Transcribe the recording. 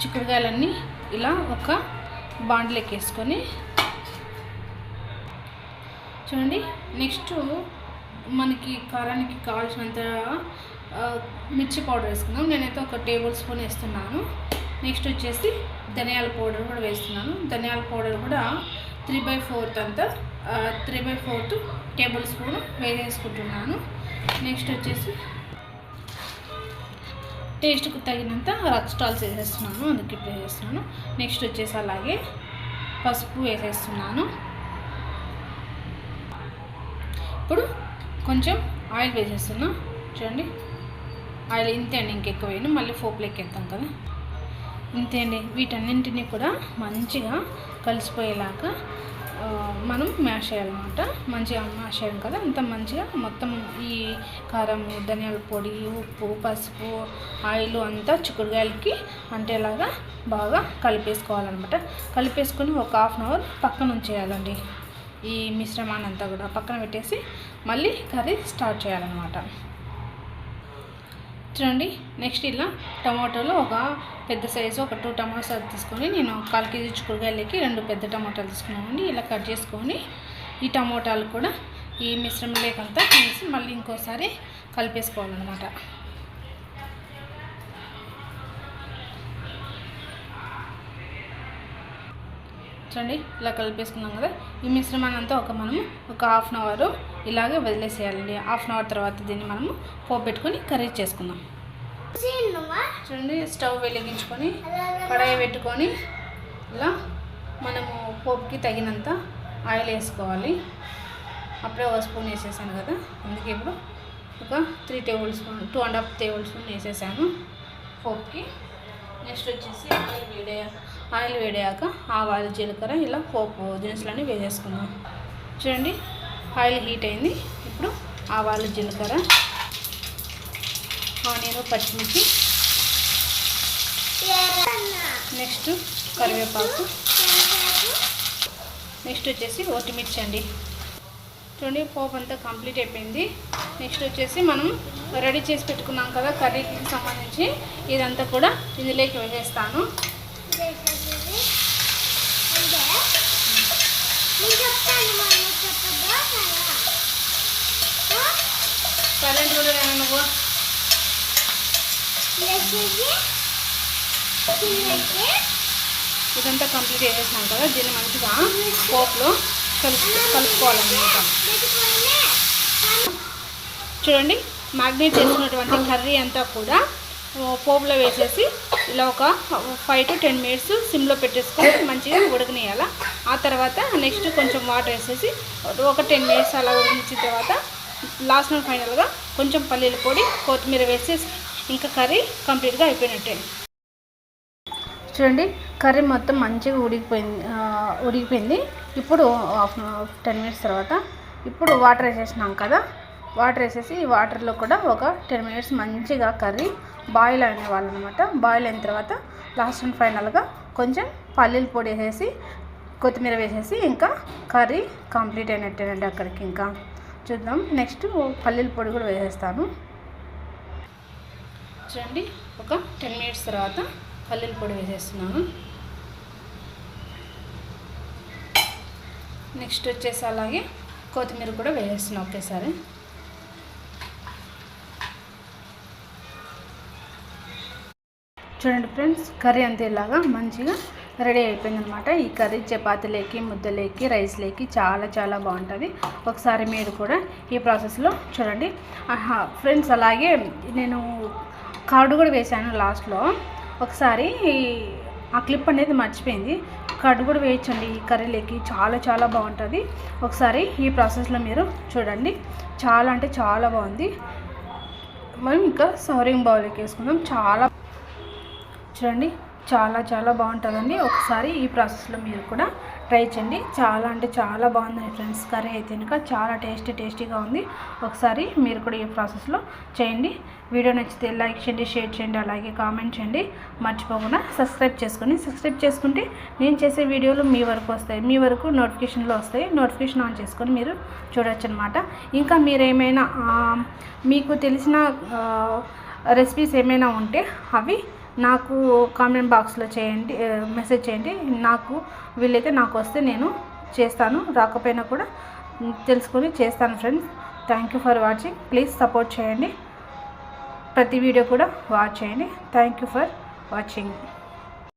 చిక్కుడుకాయలన్నీ ఇలా ఒక బాండ్లోకి వేసుకొని చూడండి. నెక్స్ట్ మనకి కారానికి కావాల్సినంత మిర్చి పౌడర్ వేసుకున్నాం. నేనైతే ఒక టేబుల్ స్పూన్ వేస్తున్నాను. నెక్స్ట్ వచ్చేసి ధనియాల పౌడర్ కూడా వేస్తున్నాను. ధనియాల పౌడర్ కూడా 3/4 అంతా 3/4 టేబుల్ స్పూన్ వేసేసుకుంటున్నాను. నెక్స్ట్ వచ్చేసి టేస్ట్కు తగినంత రాక్ సాల్ట్ వేసేస్తున్నాను, అందుకే ఇప్పుడు వేసేస్తున్నాను. నెక్స్ట్ వచ్చేసి అలాగే పసుపు వేసేస్తున్నాను. ఇప్పుడు కొంచెం ఆయిల్ వేసేస్తున్నా. చూడండి, ఆయిల్ ఇంతే అండి, ఇంకెక్కువ వేయను, మళ్ళీ పోపులోకి వేస్తాం కదా, ఇంతే అండి. వీటన్నింటినీ కూడా మంచిగా కలిసిపోయేలాగా మనం మ్యాష్ చేయాలన్నమాట. మంచిగా మ్యాష్ చేయాలి కదా, అంత మంచిగా మొత్తం ఈ కారం, ధనియాల పొడి, ఉప్పు, పసుపు, ఆయిల్ అంతా చిక్కుడుకాయలకి అంటేలాగా బాగా కలిపేసుకోవాలన్నమాట. కలిపేసుకొని ఒక 1/2 అవర్ పక్కన ఉంచేయాలండి. ఈ మిశ్రమాన్ని అంతా కూడా పక్కన పెట్టేసి మళ్ళీ కర్రీ స్టార్ట్ చేయాలన్నమాట. చూడండి, నెక్స్ట్ ఇలా టమాటోలు ఒక పెద్ద సైజు ఒక 2 టమాటాలు తీసుకొని నేను 1/4 కేజీ చిక్కుడుకాయలకి 2 పెద్ద టమాటాలు తీసుకున్నానండి. ఇలా కట్ చేసుకొని ఈ టమాటాలు కూడా ఈ మిశ్రమంలోకంతా వేసి మళ్ళీ ఇంకోసారి కలిపేసుకోవాలన్నమాట. చూడండి, ఇలా కలిపేసుకున్నాం కదా. ఈ మిశ్రమాన్ని అంతా మనము ఒక 1/2 అవర్ ఇలాగే వదిలేసేయాలండి. 1/2 అవర్ తర్వాత దీన్ని మనము పోపు పెట్టుకొని కర్రీ చేసుకుందాం. చూడండి, స్టవ్ వెలిగించుకొని కడాయి పెట్టుకొని ఇలా మనము పోపుకి తగినంత ఆయిల్ వేసుకోవాలి. అప్పుడే 1 స్పూన్ వేసేసాను కదా, అందుకే ఇప్పుడు ఒక 3 టేబుల్ స్పూన్ 2.5 టేబుల్ స్పూన్ వేసేసాను పోపుకి. నెక్స్ట్ వచ్చేసి ఆయిల్ వేడాక ఆవాలు, జీలకర్ర ఇలా పోపు దినుసులన్నీ వేసేసుకుందాం. చూడండి, ఆయిల్ హీట్ అయింది. ఇప్పుడు ఆవాలు, జీలకర్ర, ఆనియన్, పచ్చిమిర్చి, నెక్స్ట్ కరివేపాకు, నెక్స్ట్ వచ్చేసి ఒట్టిమిర్చి అండి. చూడండి, పోపు అంతా కంప్లీట్ అయిపోయింది. నెక్స్ట్ వచ్చేసి మనం రెడీ చేసి పెట్టుకున్నాం కదా కర్రీకి సంబంధించి, ఇదంతా కూడా ఇందులోకి వేసేస్తాను. సైలెంట్ కూడా నువ్వు. ఇదంతా కంప్లీట్ చేసేసినాం కదా, దీన్ని మంచిగా పోపులో కలుపుకోవాలన్నమాట. చూడండి, మ్యాగ్నేట్ చేసుకున్నటువంటి కర్రీ అంతా కూడా పోపులో వేసేసి ఇలా ఒక 5 to 10 మినిట్స్ సిమ్లో పెట్టేసుకొని మంచిగా ఉడకనియాల. ఆ తర్వాత నెక్స్ట్ కొంచెం వాటర్ వేసేసి ఒక 10 మినిట్స్ అలా ఉడికించిన తర్వాత లాస్ట్ అండ్ ఫైనల్గా కొంచెం పల్లీల పొడి, కొత్తిమీర వేసేసి ఇంకా కర్రీ కంప్లీట్గా అయిపోయినట్టే. చూడండి, కర్రీ మొత్తం మంచిగా ఉడికిపోయింది. ఇప్పుడు 10 మినిట్స్ తర్వాత ఇప్పుడు వాటర్ వేసేసినాం కదా, వాటర్ వేసేసి ఈ వాటర్లో కూడా ఒక 10 మినిట్స్ మంచిగా కర్రీ బాయిల్ అనేవాళ్ళనమాట. బాయిల్ అయిన తర్వాత లాస్ట్ అండ్ ఫైనల్గా కొంచెం పల్లీల పొడి వేసేసి కొత్తిమీర వేసేసి ఇంకా కర్రీ కంప్లీట్ అయినట్టేనండి. అక్కడికి ఇంకా చూద్దాం. నెక్స్ట్ పల్లీల పొడి కూడా వేసేస్తాను. చూడండి, ఒక 10 మినిట్స్ తర్వాత పల్లీల పొడి వేసేస్తున్నాను. నెక్స్ట్ వచ్చేసి అలాగే కొత్తిమీర కూడా వేసేస్తున్నాను ఒకేసారి. చూడండి ఫ్రెండ్స్, కర్రీ అంతే ఇలాగా మంచిగా రెడీ అయిపోయిందనమాట. ఈ కర్రీ చపాతీలోకి, ముద్దలేకి, రైస్లోకి చాలా బాగుంటుంది. ఒకసారి మీరు కూడా ఈ ప్రాసెస్లో చూడండి ఫ్రెండ్స్. అలాగే నేను కర్డ్ కూడా వేసాను లాస్ట్లో. ఒకసారి ఆ క్లిప్ అనేది మర్చిపోయింది. కర్డ్ కూడా వేయచ్చండి ఈ కర్రీలోకి, చాలా బాగుంటుంది. ఒకసారి ఈ ప్రాసెస్లో మీరు చూడండి, చాలా అంటే చాలా బాగుంది. మనం ఇంకా సర్వింగ్ బౌల్లోకి వేసుకుందాం. చూడండి, చాలా బాగుంటుందండి. ఒకసారి ఈ ప్రాసెస్లో మీరు కూడా ట్రై చేయండి. చాలా అంటే చాలా బాగుంది ఫ్రెండ్స్. కర్రీ అయితే కనుక చాలా టేస్టీగా ఉంది. ఒకసారి మీరు కూడా ఈ ప్రాసెస్లో చేయండి. వీడియో నచ్చితే లైక్ చేయండి, షేర్ చేయండి, అలాగే కామెంట్ చేయండి. మర్చిపోకుండా సబ్స్క్రైబ్ చేసుకుంటే నేను చేసే వీడియోలు మీ వరకు వస్తాయి, మీ వరకు నోటిఫికేషన్లో వస్తాయి. నోటిఫికేషన్ ఆన్ చేసుకొని మీరు చూడొచ్చు అనమాట. ఇంకా మీరేమైనా మీకు తెలిసిన రెసిపీస్ ఏమైనా ఉంటే అవి నాకు కామెంట్ బాక్స్లో చేయండి, మెసేజ్ చేయండి. నాకు వీలైతే నాకు వస్తే నేను చేస్తాను, రాకపోయినా కూడా తెలుసుకొని చేస్తాను friends. Thank you for watching. Please support చేయండి, ప్రతి వీడియో కూడా వాచ్ చేయండి. Thank you for watching.